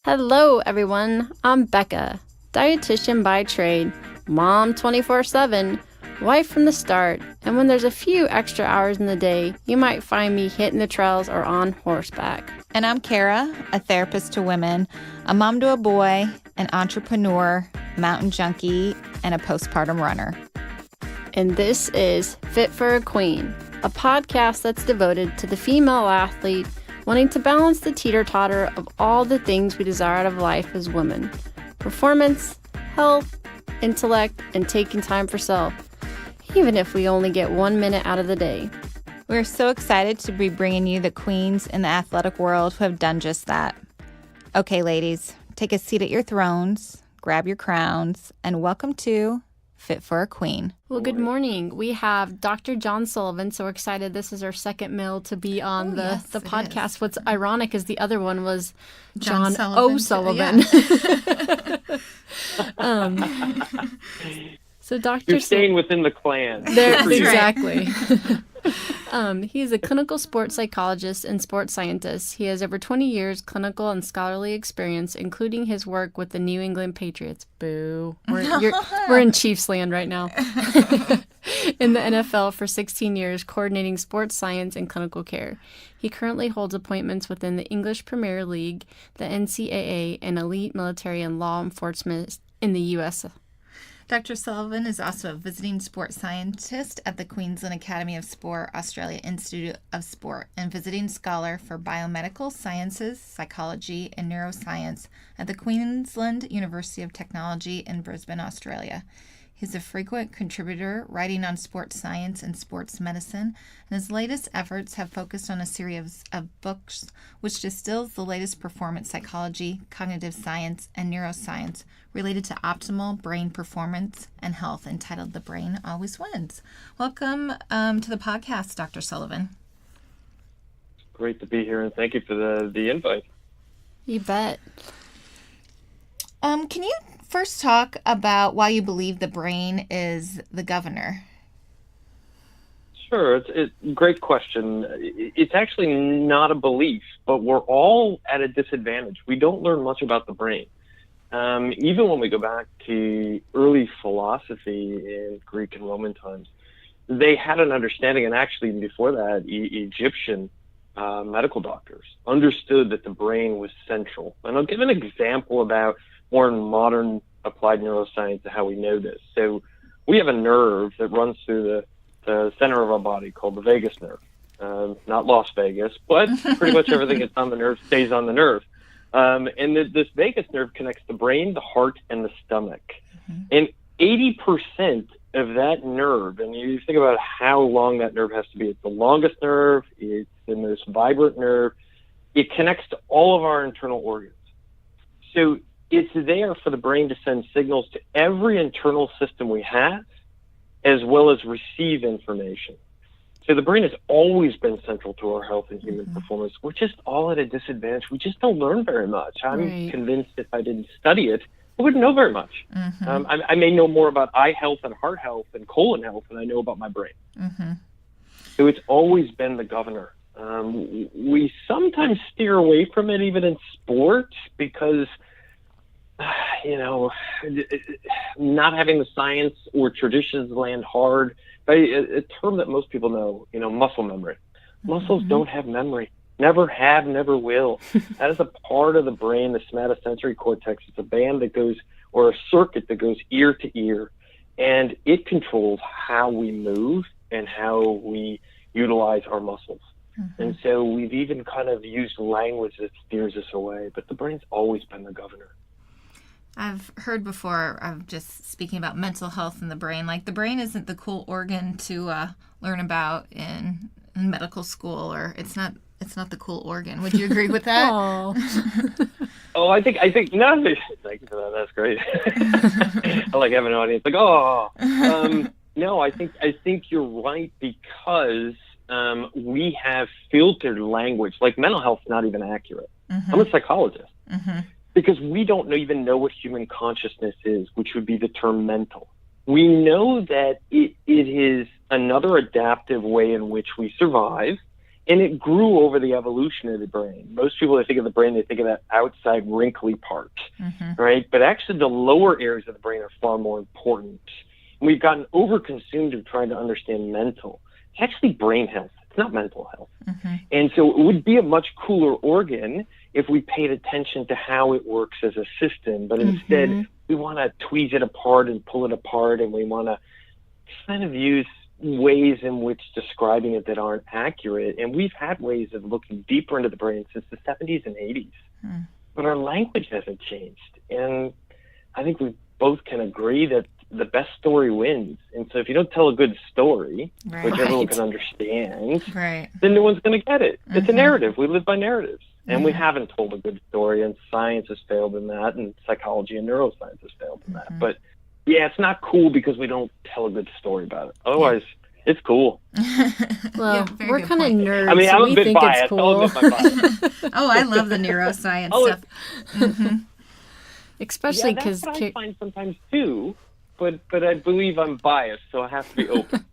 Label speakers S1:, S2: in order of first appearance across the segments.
S1: Hello, everyone. I'm Becca, dietitian by trade, mom 24/7, wife from the start, and when there's a few extra hours in the day, you might find me hitting the trails or on horseback.
S2: And I'm Kara, a therapist to women, a mom to a boy, an entrepreneur, mountain junkie, and a postpartum runner.
S1: And this is Fit for a Queen, a podcast that's devoted to the female athlete wanting to balance the teeter-totter of all the things we desire out of life as women: performance, health, intellect, and taking time for self, even if we only get 1 minute out of the day.
S2: We're so excited to be bringing you the queens in the athletic world who have done just that. Okay, ladies, take a seat at your thrones, grab your crowns, and welcome to Fit for a Queen.
S1: Well, good morning. We have Dr. John Sullivan, so we're excited. This is our second male to be on the podcast. What's ironic is the other one was John O'Sullivan.
S2: Yeah.
S1: So Dr.
S3: You're staying within the clan.
S1: Exactly. He's a clinical sports psychologist and sports scientist. He has over 20 years clinical and scholarly experience, including his work with the New England Patriots. Boo. We're in Chiefs land right now. In the NFL for 16 years, coordinating sports science and clinical care. He currently holds appointments within the English Premier League, the NCAA, and elite military and law enforcement in the U.S.
S2: Dr. Sullivan is also a visiting sports scientist at the Queensland Academy of Sport Australia Institute of Sport and visiting scholar for biomedical sciences, psychology, and neuroscience at the Queensland University of Technology in Brisbane, Australia. He's a frequent contributor writing on sports science and sports medicine, and his latest efforts have focused on a series of books which distills the latest performance psychology, cognitive science, and neuroscience related to optimal brain performance and health, entitled The Brain Always Wins. Welcome to the podcast, Dr. Sullivan.
S3: Great to be here, and thank you for the invite.
S1: You bet.
S2: Can you first talk about why you believe the brain is the governor?
S3: Sure, it's a great question. It's actually not a belief, but we're all at a disadvantage. We don't learn much about the brain. Even when we go back to early philosophy in Greek and Roman times, they had an understanding, and actually before that, Egyptian medical doctors understood that the brain was central. And I'll give an example about more modern applied neuroscience and how we know this. So we have a nerve that runs through the center of our body called the vagus nerve. Not Las Vegas, but pretty much everything that's on the nerve stays on the nerve. And this vagus nerve connects the brain, the heart, and the stomach. Mm-hmm. And 80% of that nerve, and you think about how long that nerve has to be. It's the longest nerve. It's the most vibrant nerve. It connects to all of our internal organs. So it's there for the brain to send signals to every internal system we have, as well as receive information. So the brain has always been central to our health and human performance. We're just all at a disadvantage. We just don't learn very much. I'm convinced if I didn't study it, I wouldn't know very much. Mm-hmm. I may know more about eye health and heart health and colon health than I know about my brain. Mm-hmm. So it's always been the governor. We sometimes steer away from it, even in sports, because not having the science or traditions land hard. A term that most people know, muscle memory. Muscles don't have memory. Never have, never will. That is a part of the brain, the somatosensory cortex. It's a band that goes, or a circuit that goes ear to ear, and it controls how we move and how we utilize our muscles. Mm-hmm. And so we've even kind of used language that steers us away, but the brain's always been the governor.
S2: I've heard before of just speaking about mental health in the brain. Like, the brain isn't the cool organ to learn about in medical school, or it's not the cool organ. Would you agree with that?
S3: I think no. Thank you for that. That's great. I like having an audience like, no. I think you're right, because we have filtered language. Like, mental health's not even accurate. Mm-hmm. I'm a psychologist. Mm-hmm. Because we don't even know what human consciousness is, which would be the term mental. We know that it is another adaptive way in which we survive, And it grew over the evolution of the brain. Most people, they think of the brain, they think of that outside wrinkly part, right? But actually the lower areas of the brain are far more important. And we've gotten overconsumed of trying to understand mental. It's actually brain health. It's not mental health. And so it would be a much cooler organ if we paid attention to how it works as a system. But instead, we want to tweeze it apart and pull it apart, and we want to kind of use ways in which describing it that aren't accurate. And we've had ways of looking deeper into the brain since the 70s and 80s. But our language hasn't changed. And I think we both can agree that the best story wins. And so if you don't tell a good story, which everyone can understand, then no one's going to get it. It's a narrative. We live by narratives. And we haven't told a good story, and science has failed in that, and psychology and neuroscience has failed in that. But yeah, it's not cool because we don't tell a good story about it. Otherwise, it's cool.
S1: Well, we're kind of nerds.
S3: I mean, I'm a bit
S1: think
S3: biased.
S1: it's cool.
S3: I'll admit my bias.
S2: Oh, I love the neuroscience stuff.
S1: Especially because
S3: that's what I find sometimes too. But I believe I'm biased, so I have to be open.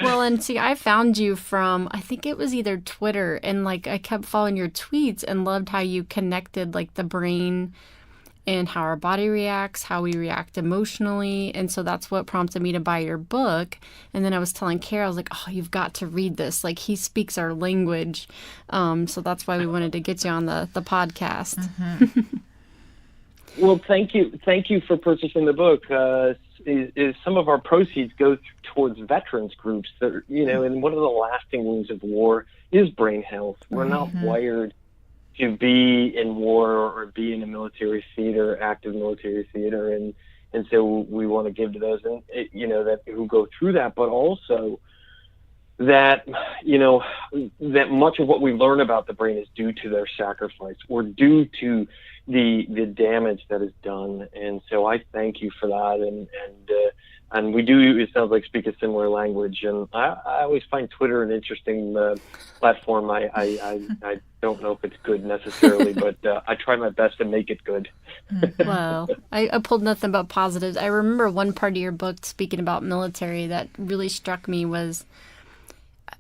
S1: Well, and see, I found you from, I think it was either Twitter, and like I kept following your tweets and loved how you connected like the brain and how our body reacts, how we react emotionally. And so that's what prompted me to buy your book. And then I was telling Kara, I was like, oh, you've got to read this. Like, he speaks our language. So that's why we wanted to get you on the podcast.
S3: Well, thank you. Thank you for purchasing the book. Some of our proceeds go towards veterans groups that, and one of the lasting wounds of war is brain health. We're not wired to be in war or be in a military theater, active military theater. And so we want to give to those, and that who go through that, but also that, that much of what we learn about the brain is due to their sacrifice or due to the damage that is done. And so I thank you for that. And we do, it sounds like, speak a similar language. And I always find Twitter an interesting platform. I don't know if it's good necessarily, but I try my best to make it good.
S1: Well, I pulled nothing but positives. I remember one part of your book speaking about military that really struck me was,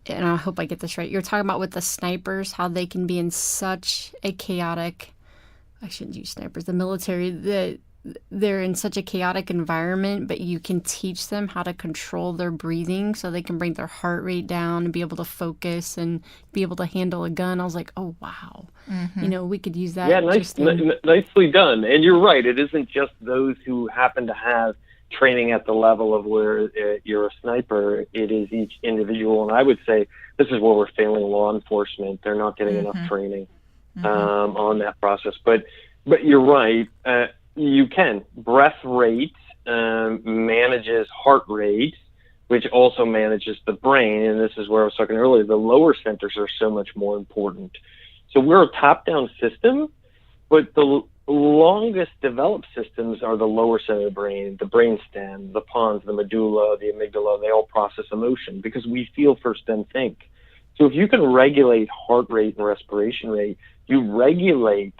S1: and I hope I get this right, you're talking about with the snipers, how they can be in such a chaotic, I shouldn't use snipers, the military, they're in such a chaotic environment, but you can teach them how to control their breathing so they can bring their heart rate down and be able to focus and be able to handle a gun. I was like, oh, wow. We could use that.
S3: Yeah, nicely done. And you're right. It isn't just those who happen to have training at the level of where you're a sniper. It is each individual. And I would say this is where we're failing law enforcement. They're not getting enough training on that process. But you're right. You can. Breath rate manages heart rate, which also manages the brain. And this is where I was talking earlier. The lower centers are so much more important. So we're a top-down system, but the longest developed systems are the lower center of the brain, the brainstem, the pons, the medulla, the amygdala. They all process emotion because we feel first, then think. So if you can regulate heart rate and respiration rate, you regulate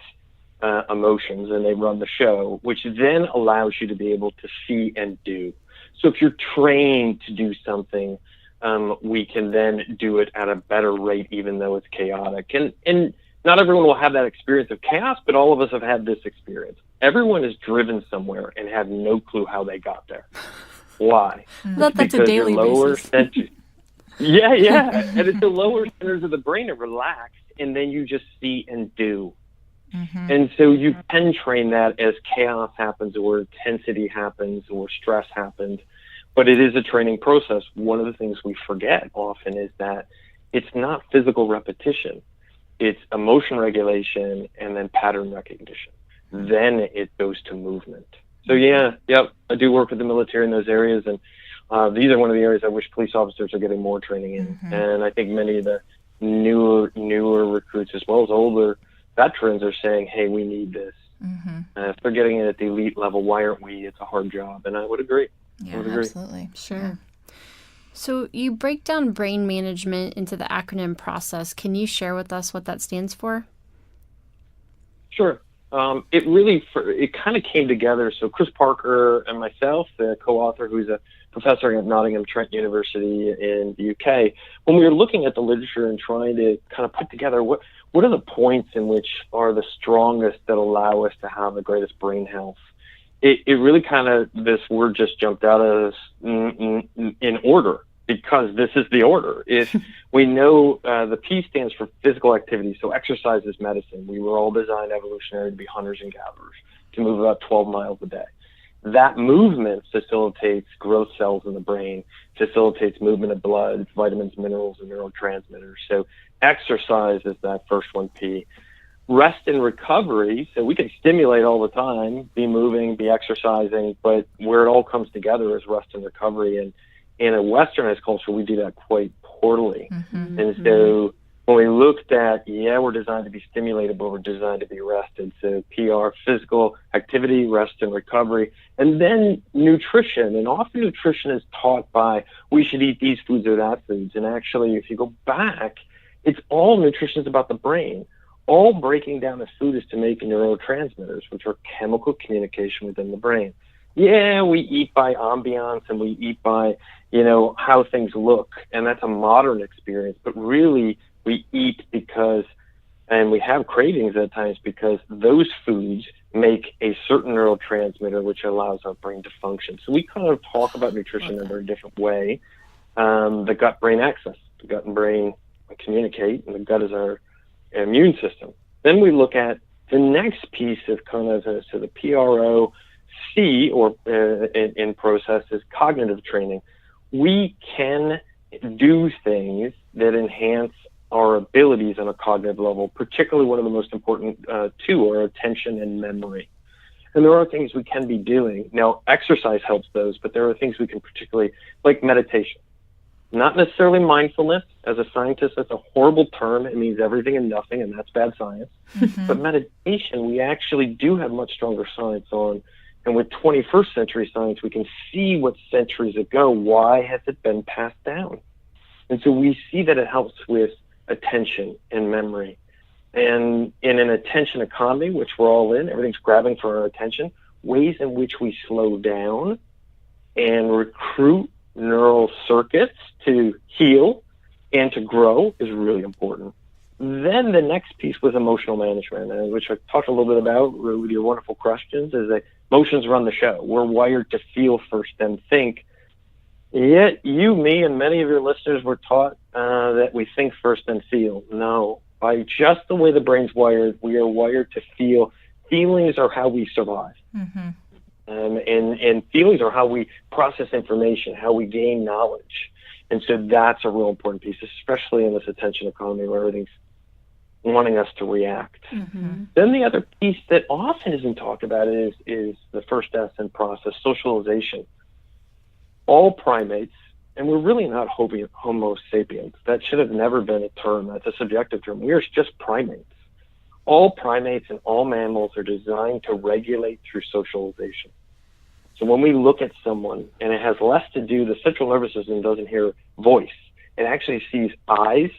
S3: emotions, and they run the show, which then allows you to be able to see and do. So if you're trained to do something, we can then do it at a better rate, even though it's chaotic. And not everyone will have that experience of chaos, but all of us have had this experience. Everyone is driven somewhere and have no clue how they got there. Why?
S1: That's a daily basis.
S3: Yeah. And it's the lower centers of the brain are relaxed, and then you just see and do. And so you can train that as chaos happens or intensity happens or stress happens, but it is a training process. One of the things we forget often is that it's not physical repetition. It's emotion regulation and then pattern recognition. Then it goes to movement. So I do work with the military in those areas, and these are one of the areas I wish police officers are getting more training in. And I think many of the newer recruits, as well as older veterans, are saying, hey, we need this. If they're getting it at the elite level, why aren't we? It's a hard job. And I would agree.
S2: Absolutely.
S1: Sure. Yeah. So you break down brain management into the acronym process. Can you share with us what that stands for?
S3: Sure. It kind of came together. So Chris Parker and myself, the co-author, who's a professor at Nottingham Trent University in the UK, when we were looking at the literature and trying to kind of put together what are the points in which are the strongest that allow us to have the greatest brain health, it really kind of, this word just jumped out at us in order, because this is the order. If we know the P stands for physical activity, so exercise is medicine. We were all designed evolutionarily to be hunters and gatherers, to move about 12 miles a day. That movement facilitates growth cells in the brain, facilitates movement of blood, vitamins, minerals, and neurotransmitters. So exercise is that first one, P. Rest and recovery, so we can stimulate all the time, be moving, be exercising, but where it all comes together is rest and recovery. And in a westernized culture, we do that quite poorly.
S2: Mm-hmm.
S3: And so when we looked at, we're designed to be stimulated, but we're designed to be rested. So PR, physical activity, rest and recovery, and then nutrition. And often nutrition is taught by, we should eat these foods or that foods. And actually, if you go back, it's all nutrition is about the brain. All breaking down the food is to make neurotransmitters, which are chemical communication within the brain. Yeah, we eat by ambiance and we eat by, how things look. And that's a modern experience. But really, we eat because, and we have cravings at times because those foods make a certain neurotransmitter which allows our brain to function. So we kind of talk about nutrition in a very different way. The gut-brain axis, the gut and brain communicate, and the gut is our immune system. Then we look at the next piece of kind of, so the PROC, or in process, is cognitive training. We can do things that enhance our abilities on a cognitive level, particularly one of the most important two are attention and memory. And there are things we can be doing. Now, exercise helps those, but there are things we can particularly, like meditation. Not necessarily mindfulness. As a scientist, that's a horrible term. It means everything and nothing, and that's bad science. Mm-hmm. But meditation, we actually do have much stronger science on. And with 21st century science, we can see what centuries ago, why has it been passed down? And so we see that it helps with attention and memory. And in an attention economy, which we're all in, everything's grabbing for our attention, ways in which we slow down and recruit neural circuits to heal and to grow is really important. Then the next piece was emotional management, which I talked a little bit about with your wonderful questions, is that emotions run the show. We're wired to feel first, then think. Yet you, me, and many of your listeners were taught that we think first, then feel. No, by just the way the brain's wired, we are wired to feel. Feelings are how we survive. Mm-hmm. And feelings are how we process information, how we gain knowledge. And so that's a real important piece, especially in this attention economy where everything's wanting us to react. Mm-hmm. Then the other piece that often isn't talked about is the first S in process, socialization. All primates, and we're really not Homo sapiens. That should have never been a term. That's a subjective term. We're just primates. All primates and all mammals are designed to regulate through socialization. So when we look at someone, and it has less to do, the central nervous system doesn't hear voice. It actually sees eyes,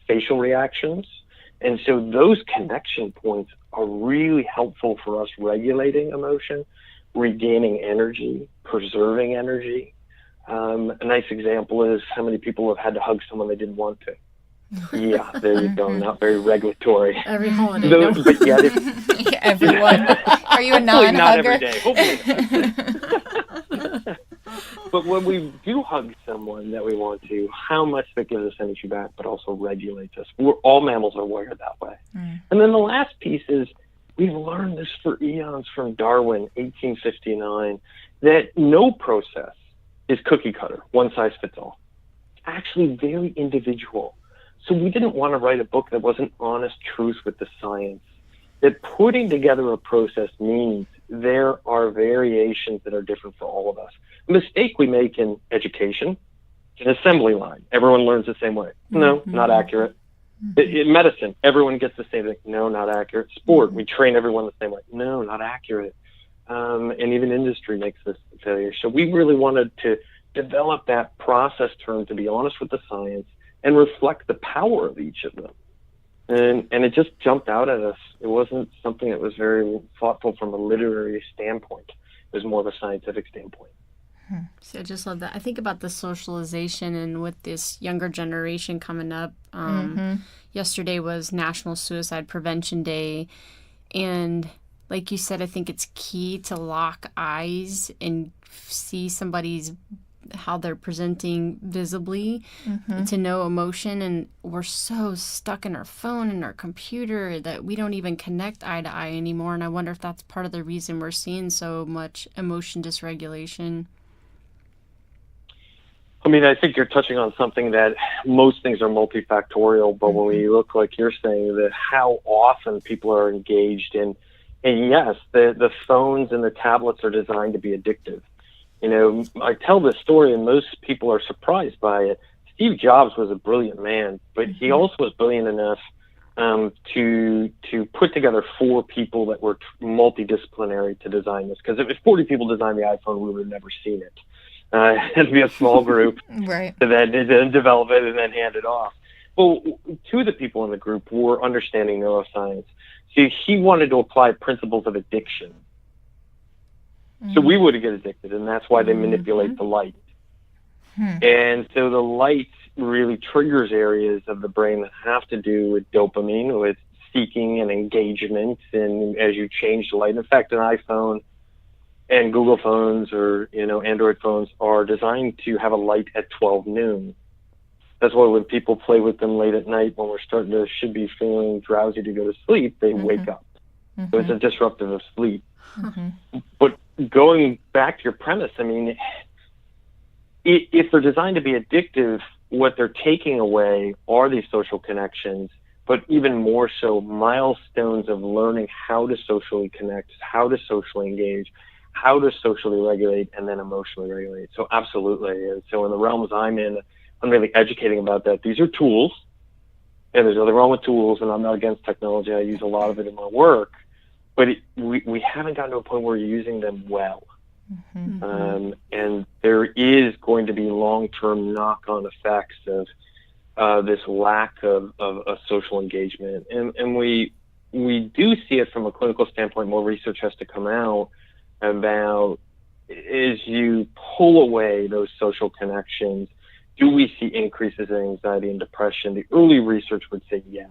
S3: facial reactions. And so those connection points are really helpful for us regulating emotion, regaining energy, preserving energy. A nice example is how many people have had to hug someone they didn't want to. Yeah, there you go. Not very regulatory.
S1: Every holiday.
S3: But yet
S2: everyone. Are you a non-hugger?
S3: Not every day. Hopefully. But when we do hug someone that we want to, how much that gives us energy back, but also regulates us. All mammals are wired that way. Mm. And then the last piece is, we've learned this for eons from Darwin, 1859, that no process is cookie cutter, one size fits all. It's actually very individual. So we didn't want to write a book that wasn't honest truth with the science. That putting together a process means there are variations that are different for all of us. A mistake we make in education, an assembly line, everyone learns the same way. No, not accurate. In medicine, everyone gets the same thing. No, not accurate. Sport, we train everyone the same way. No, not accurate. And even industry makes this failure. So we really wanted to develop that process term to be honest with the science and reflect the power of each of them. And it just jumped out at us. It wasn't something that was very thoughtful from a literary standpoint. It was more of a scientific standpoint.
S1: So I just love that. I think about the socialization, and with this younger generation coming up. Yesterday was National Suicide Prevention Day. And like you said, I think it's key to lock eyes and see somebody's how they're presenting visibly, to know emotion. And we're so stuck in our phone and our computer that we don't even connect eye to eye anymore. And I wonder if that's part of the reason we're seeing so much emotion dysregulation.
S3: I mean, I think you're touching on something that most things are multifactorial, but when we look like you're saying that how often people are engaged in, and yes, the phones and the tablets are designed to be addictive. You know, I tell this story and most people are surprised by it. Steve Jobs was a brilliant man, but he also was brilliant enough to put together 4 people that were multidisciplinary to design this. Because if 40 people designed the iPhone, we would have never seen it. It had to be a small group
S2: Right.
S3: to then develop it and then hand it off. Well, 2 of the people in the group were understanding neuroscience. So he wanted to apply principles of addiction. So we would get addicted, and that's why they manipulate the light. And so the light really triggers areas of the brain that have to do with dopamine, with seeking and engagement, and as you change the light. In fact, an iPhone and Google phones or, Android phones are designed to have a light at 12 noon. That's why when people play with them late at night, when we're should be feeling drowsy to go to sleep, they wake up. So it's a disruptive of sleep. But going back to your premise, I mean, if they're designed to be addictive, what they're taking away are these social connections, but even more so milestones of learning how to socially connect, how to socially engage, how to socially regulate, and then emotionally regulate. So absolutely. And so in the realms I'm in, I'm really educating about that. These are tools, and there's nothing wrong with tools, and I'm not against technology. I use a lot of it in my work, but we haven't gotten to a point where we're using them well. And there is going to be long-term knock-on effects of this lack of social engagement. And we do see it from a clinical standpoint. More research has to come out about, as you pull away those social connections, do we see increases in anxiety and depression? The early research would say yes.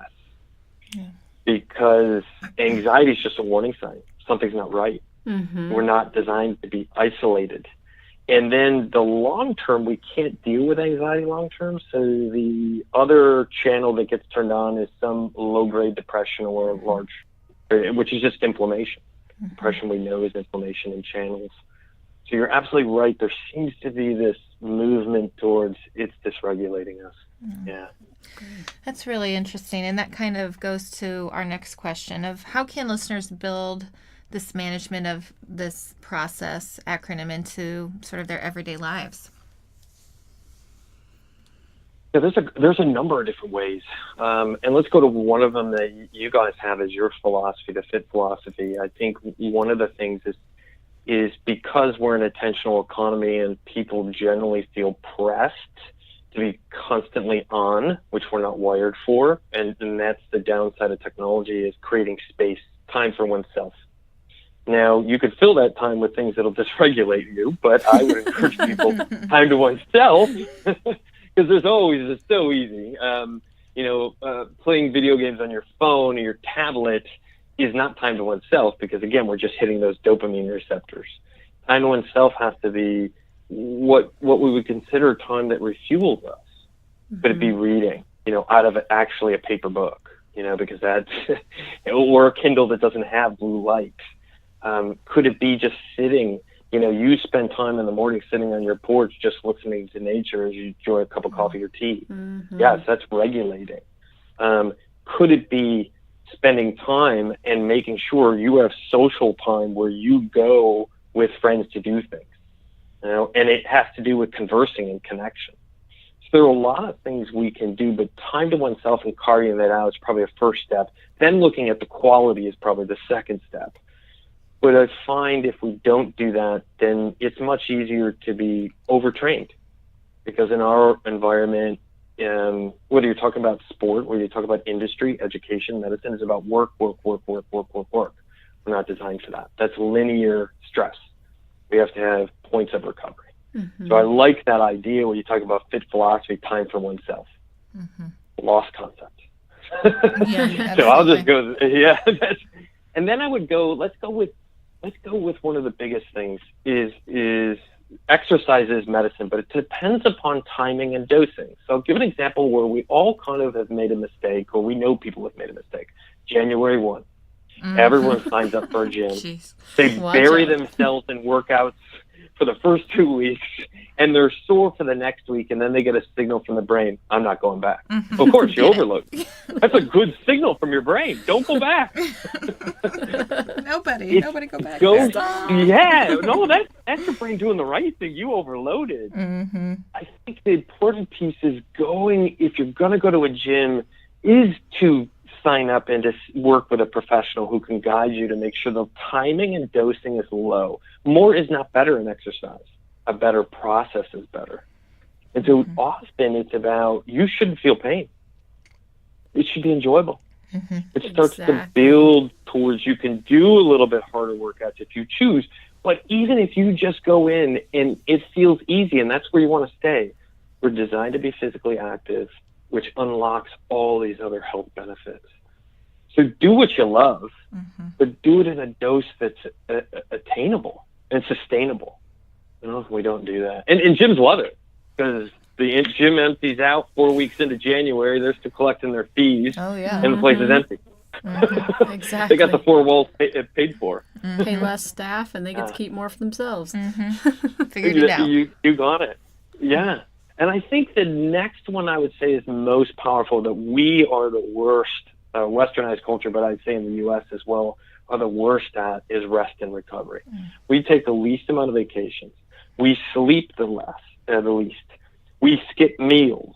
S3: Because anxiety is just a warning sign. Something's not right. We're not designed to be isolated. And then the long term, we can't deal with anxiety long term. So the other channel that gets turned on is some low grade depression or which is just inflammation. Depression, we know, is inflammation in channels. So you're absolutely right. There seems to be this movement towards it's dysregulating us. Yeah.
S2: That's really interesting. And that kind of goes to our next question of how can listeners build this management of this process acronym into sort of their everyday lives?
S3: Yeah, there's a number of different ways. And let's go to one of them that you guys have as your philosophy, the Phit philosophy. I think one of the things is because we're an attentional economy and people generally feel pressed to be constantly on, which we're not wired for. And that's the downside of technology, is creating space, time for oneself. Now, you could fill that time with things that'll dysregulate you, but I would encourage people time to oneself, because it's so easy. Playing video games on your phone or your tablet is not time to oneself, because again, we're just hitting those dopamine receptors. Time to oneself has to be what we would consider time that refuels us, but it'd be reading, out of actually a paper book, because that's, or a Kindle that doesn't have blue light. Could it be just sitting, you spend time in the morning sitting on your porch just listening to nature as you enjoy a cup of coffee or tea? Yes, that's regulating. Could it be spending time and making sure you have social time where you go with friends to do things? And it has to do with conversing and connection. So there are a lot of things we can do, but time to oneself and carving that out is probably a first step. Then looking at the quality is probably the second step. But I find if we don't do that, then it's much easier to be overtrained, because in our environment, whether you're talking about sport, whether you're talking about industry, education, medicine, is about work. We're not designed for that. That's linear stress. We have to have points of recovery. So I like that idea when you talk about Phit philosophy, time for oneself. Lost concept.
S2: Yeah,
S3: So I'll just go, and then I would go, let's go with one of the biggest things is exercise is medicine, but it depends upon timing and dosing. So I'll give an example where we all kind of have made a mistake, or we know people have made a mistake. January 1. Everyone signs up for a gym.
S2: Jeez.
S3: They bury themselves in workouts for the first 2 weeks, and they're sore for the next week, and then they get a signal from the brain, I'm not going back. Of course, you overload. That's a good signal from your brain. Don't go back.
S2: Nobody go back.
S3: Yeah, no, that's your brain doing the right thing. You overloaded. I think the important piece is if you're going to go to a gym, is to sign up and to work with a professional who can guide you to make sure the timing and dosing is low. More is not better in exercise. A better process is better. And so often it's about, you shouldn't feel pain. It should be enjoyable. It starts to build towards, you can do a little bit harder workouts if you choose, but even if you just go in and it feels easy and that's where you want to stay, we're designed to be physically active, which unlocks all these other health benefits. So do what you love, but do it in a dose that's attainable and sustainable. I don't know if we don't do that. And gyms love it, because the gym empties out 4 weeks into January. They're still collecting their fees, and the place is empty.
S1: Exactly.
S3: They got the 4 walls paid for.
S1: Pay less staff, and they get to keep more for themselves.
S2: Figured it out.
S3: You got it. Yeah. And I think the next one I would say is most powerful, that we are the worst, westernized culture, but I'd say in the U.S. as well, are the worst at, is rest and recovery. We take the least amount of vacations. We sleep the least. We skip meals.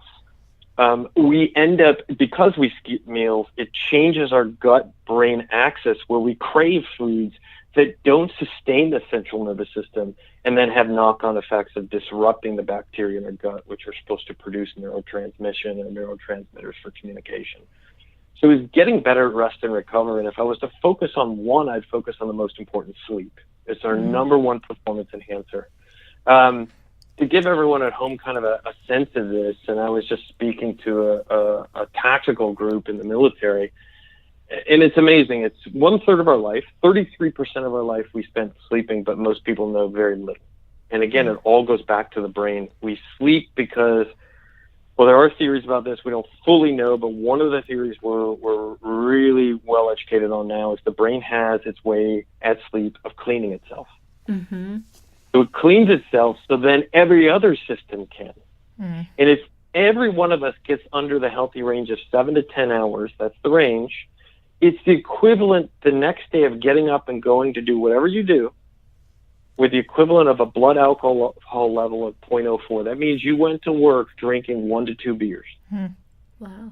S3: We end up, because we skip meals, it changes our gut-brain axis where we crave foods that don't sustain the central nervous system and then have knock-on effects of disrupting the bacteria in our gut, which are supposed to produce neurotransmission and neurotransmitters for communication. So it's getting better at rest and recovery. And if I was to focus on one, I'd focus on the most important, sleep. It's our number one performance enhancer. To give everyone at home kind of a sense of this, and I was just speaking to a tactical group in the military, and it's amazing. It's 1/3 of our life, 33% of our life we spent sleeping, but most people know very little. And again, it all goes back to the brain. We sleep because, well, there are theories about this. We don't fully know, but one of the theories we're really well educated on now is the brain has its way at sleep of cleaning itself. So it cleans itself so then every other system can. And if every one of us gets under the healthy range of 7 to 10 hours, that's the range, it's the equivalent the next day of getting up and going to do whatever you do with the equivalent of a blood alcohol level of 0.04. That means you went to work drinking 1 to 2 beers.
S1: Wow.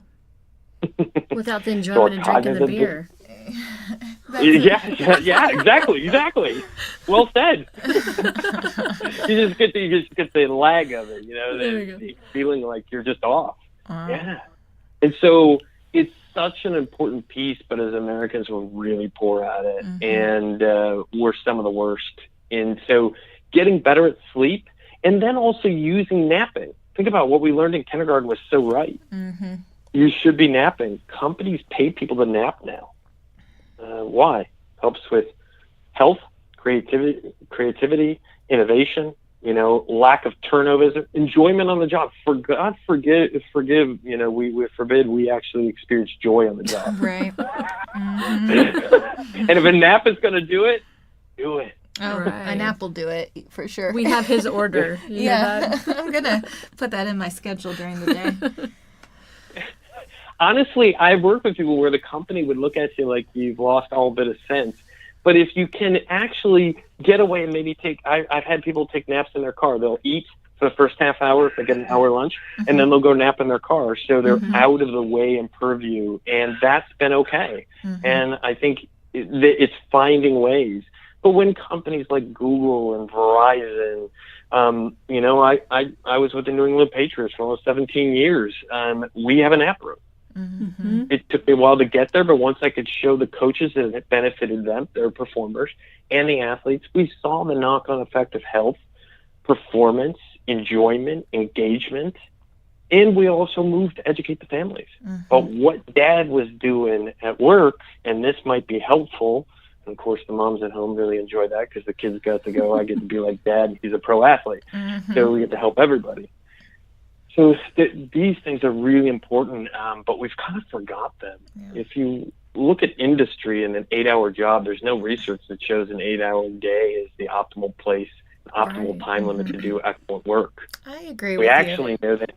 S1: Without the enjoyment of drinking the beer.
S3: Yeah, exactly. Well said. you just get the lag of it, the feeling like you're just off. Yeah. And so it's such an important piece, but as Americans, we're really poor at it, and we're some of the worst. And so getting better at sleep, and then also using napping. Think about what we learned in kindergarten was so right. You should be napping. Companies pay people to nap now. Why? Helps with health, creativity, innovation, lack of turnovers, enjoyment on the job. For God forgive, we forbid we actually experience joy on the job.
S2: Right.
S3: And if a nap is going to do it, do it.
S2: Oh, right. A nap will do it for sure.
S1: We have his order. You know that?
S2: I'm going to put that in my schedule during the day.
S3: Honestly, I've worked with people where the company would look at you like you've lost all bit of sense. But if you can actually get away and maybe I've had people take naps in their car. They'll eat for the first half hour if they get an hour lunch, and then they'll go nap in their car. So they're out of the way and purview, and that's been okay. And I think it's finding ways. But when companies like Google and Verizon, I was with the New England Patriots for almost 17 years. We have an app room. It took me a while to get there, but once I could show the coaches that it benefited them, their performers, and the athletes, we saw the knock-on effect of health, performance, enjoyment, engagement, and we also moved to educate the families. But what Dad was doing at work, and this might be helpful, and of course the moms at home really enjoy that because the kids got to go, I get to be like Dad, he's a pro athlete. So we get to help everybody. So these things are really important, but we've kind of forgot them. Yeah. If you look at industry and an 8-hour job, there's no research that shows an 8-hour day is the optimal place, optimal time limit to do excellent work.
S2: I agree
S3: we
S2: with you.
S3: We actually know that.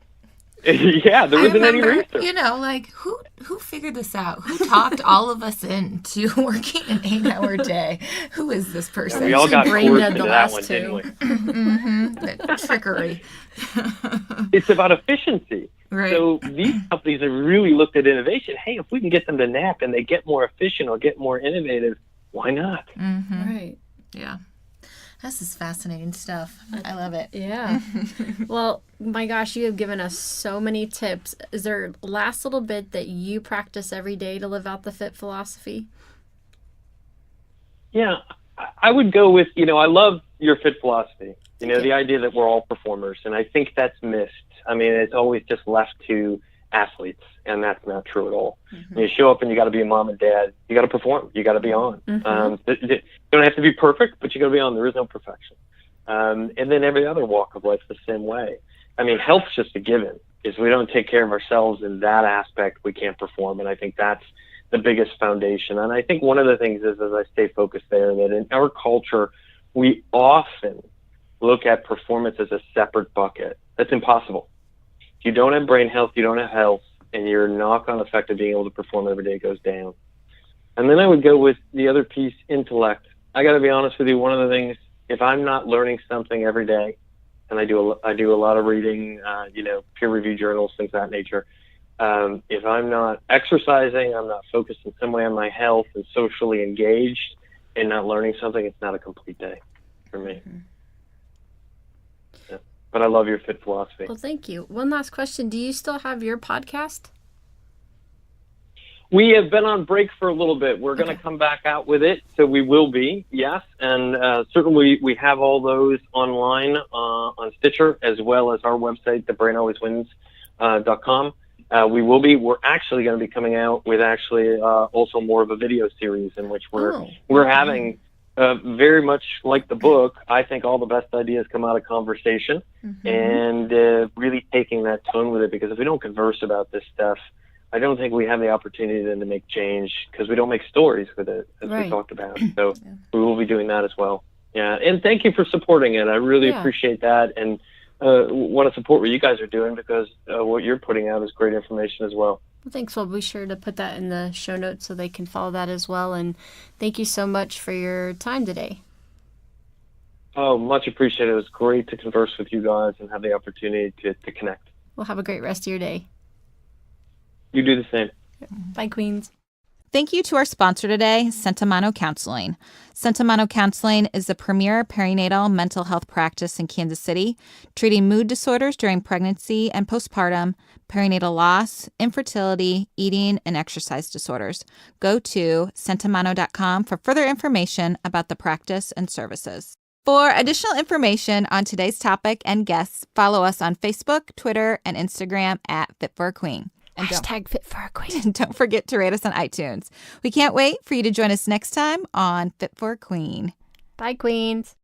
S3: Yeah, there wasn't any research.
S2: You know, like who figured this out? Who talked all of us into working an 8-hour day? Who is this person?
S3: Yeah, we all got forced into that one, didn't we?
S2: The trickery.
S3: It's about efficiency.
S2: Right.
S3: So these companies have really looked at innovation. Hey, if we can get them to nap and they get more efficient or get more innovative, why not?
S1: Right.
S2: Yeah. This is fascinating stuff. I love it.
S1: Yeah. Well, my gosh, you have given us so many tips. Is there a last little bit that you practice every day to live out the Phit philosophy?
S3: Yeah, I would go with, I love your Phit philosophy. The idea that we're all performers, and I think that's missed. I mean, it's always just left to athletes, and that's not true at all. When you show up and you got to be a mom and dad, you got to perform. You got to be on. You don't have to be perfect, but you got to be on. There is no perfection. And then every other walk of life the same way. I mean, health's just a given. If we don't take care of ourselves in that aspect, we can't perform. And I think that's the biggest foundation. And I think one of the things is, as I stay focused there, that in our culture, we often look at performance as a separate bucket. That's impossible. If you don't have brain health, you don't have health, and your knock-on effect of being able to perform every day goes down. And then I would go with the other piece, intellect. I got to be honest with you. One of the things, if I'm not learning something every day, and I do a lot of reading, peer-reviewed journals, things of that nature. If I'm not exercising, I'm not focused in some way on my health and socially engaged, and not learning something, it's not a complete day for me. Yeah. But I love your Phit philosophy.
S1: Well, thank you. One last question. Do you still have your podcast?
S3: We have been on break for a little bit. We're going to come back out with it, so we will be, yes. And certainly we have all those online on Stitcher, as well as our website, thebrainalwayswins.com. We're actually going to be coming out with also more of a video series in which we're having very much like the book. I think all the best ideas come out of conversation, and really taking that tone with it, because if we don't converse about this stuff, I don't think we have the opportunity then to make change, because we don't make stories with it, as we talked about. So we will be doing that as well. Yeah, and thank you for supporting it. I really appreciate that, and want to support what you guys are doing, because what you're putting out is great information as well.
S1: Well, thanks. We'll be sure to put that in the show notes so they can follow that as well. And thank you so much for your time today.
S3: Oh, much appreciated. It was great to converse with you guys and have the opportunity to connect.
S1: Well, have a great rest of your day.
S3: You do the same.
S1: Bye, Queens.
S2: Thank you to our sponsor today, Sentimano Counseling. Sentimano Counseling is the premier perinatal mental health practice in Kansas City, treating mood disorders during pregnancy and postpartum, perinatal loss, infertility, eating, and exercise disorders. Go to sentimano.com for further information about the practice and services. For additional information on today's topic and guests, follow us on Facebook, Twitter, and Instagram at Fit for a Queen.
S1: And Hashtag Fit for a Queen.
S2: Don't forget to rate us on iTunes. We can't wait for you to join us next time on Fit for a Queen.
S1: Bye, Queens.